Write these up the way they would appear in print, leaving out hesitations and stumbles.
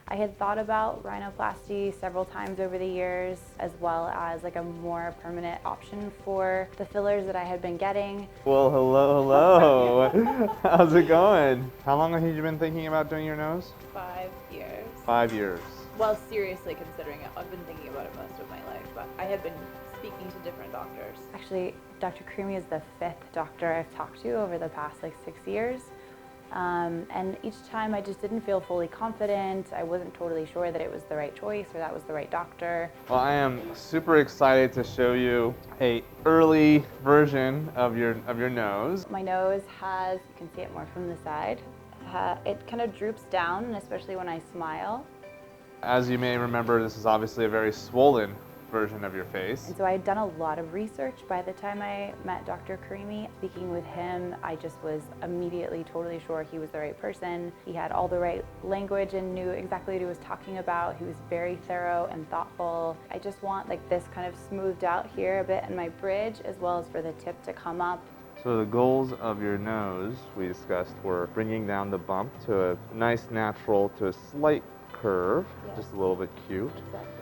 I had thought about rhinoplasty several times over the years, as well as like a more permanent option for the fillers that I had been getting. Well, hello. How's it going? How long have you been thinking about doing your nose? 5 years. 5 years. Well, seriously considering it, I've been thinking about it most of my life, but I have been speaking to different doctors. Actually, Dr. Karimi is the 5th doctor I've talked to over the past like 6 years. And each time I just didn't feel fully confident. I wasn't totally sure that it was the right choice or that was the right doctor. Well, I am super excited to show you a early version of your nose. My nose has, you can see it more from the side, it kind of droops down, and especially when I smile. As you may remember, this is obviously a very swollen version of your face. And so I had done a lot of research by the time I met Dr. Karimi. Speaking with him, I just was immediately totally sure he was the right person. He had all the right language and knew exactly what he was talking about. He was very thorough and thoughtful. I just want like this kind of smoothed out here a bit in my bridge, as well as for the tip to come up. So the goals of your nose we discussed were bringing down the bump to a nice natural to a slight curve, Yes. just a little bit cute. Exactly.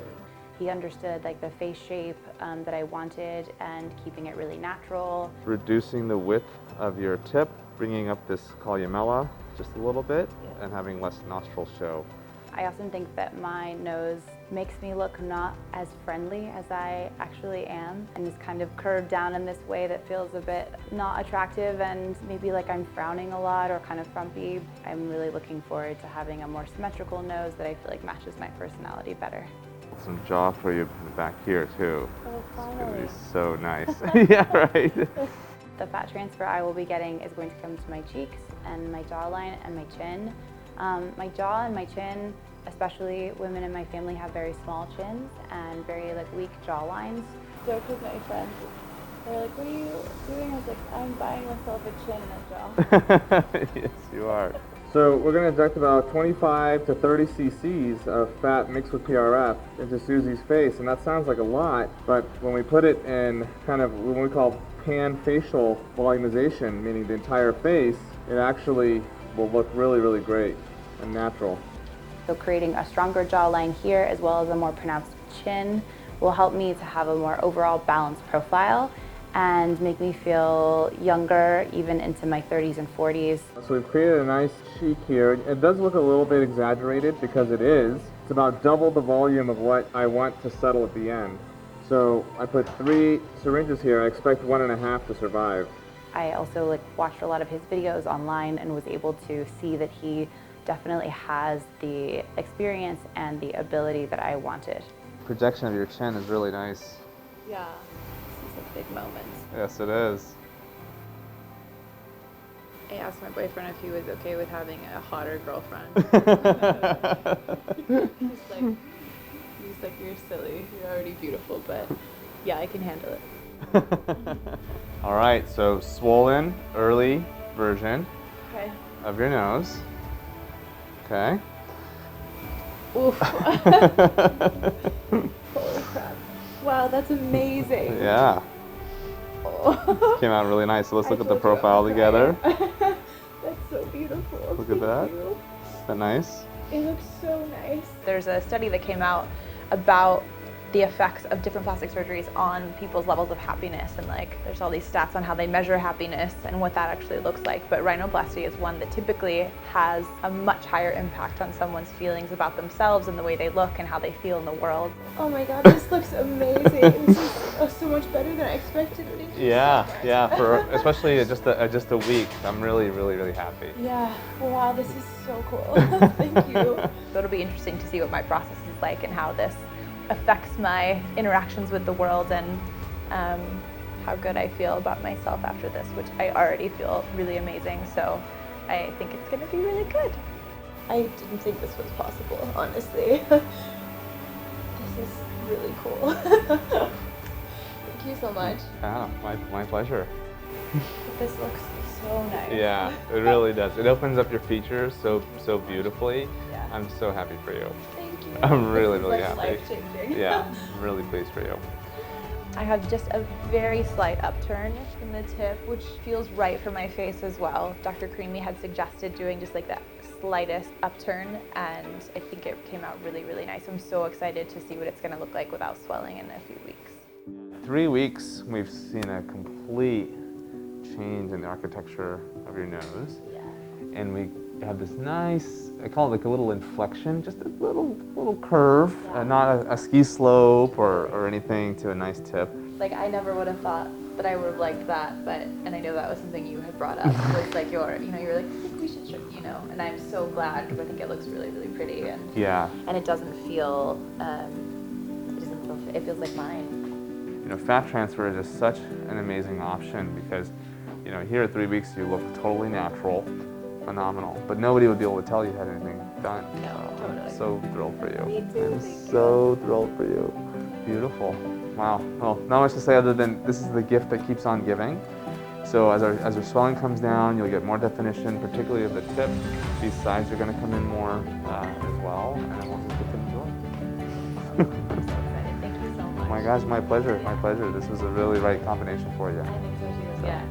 He understood like the face shape that I wanted and keeping it really natural. Reducing the width of your tip, bringing up this columella just a little bit, and having less nostril show. I often think that my nose makes me look not as friendly as I actually am, and is kind of curved down in this way that feels a bit not attractive and maybe like I'm frowning a lot or kind of frumpy. I'm really looking forward to having a more symmetrical nose that I feel like matches my personality better. Some jaw for you back here too. Oh, It's gonna finally. be so nice. Yeah, right. The fat transfer I will be getting is going to come to my cheeks and my jawline and my chin. My jaw and my chin, especially women in my family, have very small chins and very like weak jawlines. Joke with my friends. They're like, what are you doing? I was like, I'm buying myself a chin and a jaw. Yes, you are. So we're going to inject about 25 to 30 cc's of fat mixed with PRF into Susie's face, and that sounds like a lot, but when we put it in kind of what we call pan-facial volumization, meaning the entire face, it actually will look really, really great and natural. So creating a stronger jawline here as well as a more pronounced chin will help me to have a more overall balanced profile and make me feel younger even into my 30s and 40s. So we've created a nice cheek here. It does look a little bit exaggerated because it is. It's about double the volume of what I want to settle at the end. So I put 3 syringes here. I expect 1.5 to survive. I also watched a lot of his videos online and was able to see that he definitely has the experience and the ability that I wanted. Projection of your chin is really nice. Yeah, this is a big moment. Yes, it is. I asked my boyfriend if he was okay with having a hotter girlfriend. he's like, you're silly. You're already beautiful, but yeah, I can handle it. All right, so swollen, early version Okay. of your nose. Okay. Oof. Holy crap. Wow, that's amazing. Yeah, Oh. came out really nice. So let's I look at the told you I profile would together. cry. That's so beautiful. Look at Thank that. you. Is that nice? It looks so nice. There's a study that came out about the effects of different plastic surgeries on people's levels of happiness, and there's all these stats on how they measure happiness and what that actually looks like. But rhinoplasty is one that typically has a much higher impact on someone's feelings about themselves and the way they look and how they feel in the world. Oh my god, this looks amazing. This is so much better than I expected. Thank you Yeah, so much. yeah. For especially just a week, I'm really, really, really happy. Yeah. Wow, this is so cool. Thank you. So it'll be interesting to see what my process is like and how this affects my interactions with the world, and how good I feel about myself after this, which I already feel really amazing. So I think it's going to be really good. I didn't think this was possible, honestly. This is really cool. Thank you so much. Yeah, my pleasure. This looks so nice. Yeah, it really does. It opens up your features so beautifully. Yeah. I'm so happy for you. Thank you. I'm really, This is, really like, happy. life-changing. Yeah, I'm really pleased for you. I have just a very slight upturn in the tip, which feels right for my face as well. Dr. Karimi had suggested doing just like that slightest upturn, and I think it came out really, really nice. I'm so excited to see what it's gonna look like without swelling in a few weeks. 3 weeks, we've seen a complete change in the architecture of your nose. Yeah. And we have this nice, I call it like a little inflection, just a little curve, not a ski slope or anything, to a nice tip. Like, I never would have thought that I would have liked that, and I know that was something you had brought up, was like you were like, I think we should show, and I'm so glad, because I think it looks really, really pretty, and Yeah. and it doesn't feel, it feels like mine. Fat transfer is just such an amazing option because, here at 3 weeks you look totally natural, phenomenal, but nobody would be able to tell you had anything done. No, So totally. I'm so thrilled for you. Me too, I'm thank so thrilled for you. Beautiful. Wow. Well, not much to say other than this is the gift that keeps on giving. So as our swelling comes down, you'll get more definition, particularly of the tip. These sides are going to come in more as well, and then we'll just get to enjoy. I'm so excited. Thank you so much. Oh my gosh, my pleasure, my pleasure. This was a really right combination for you. I think so too. Yeah.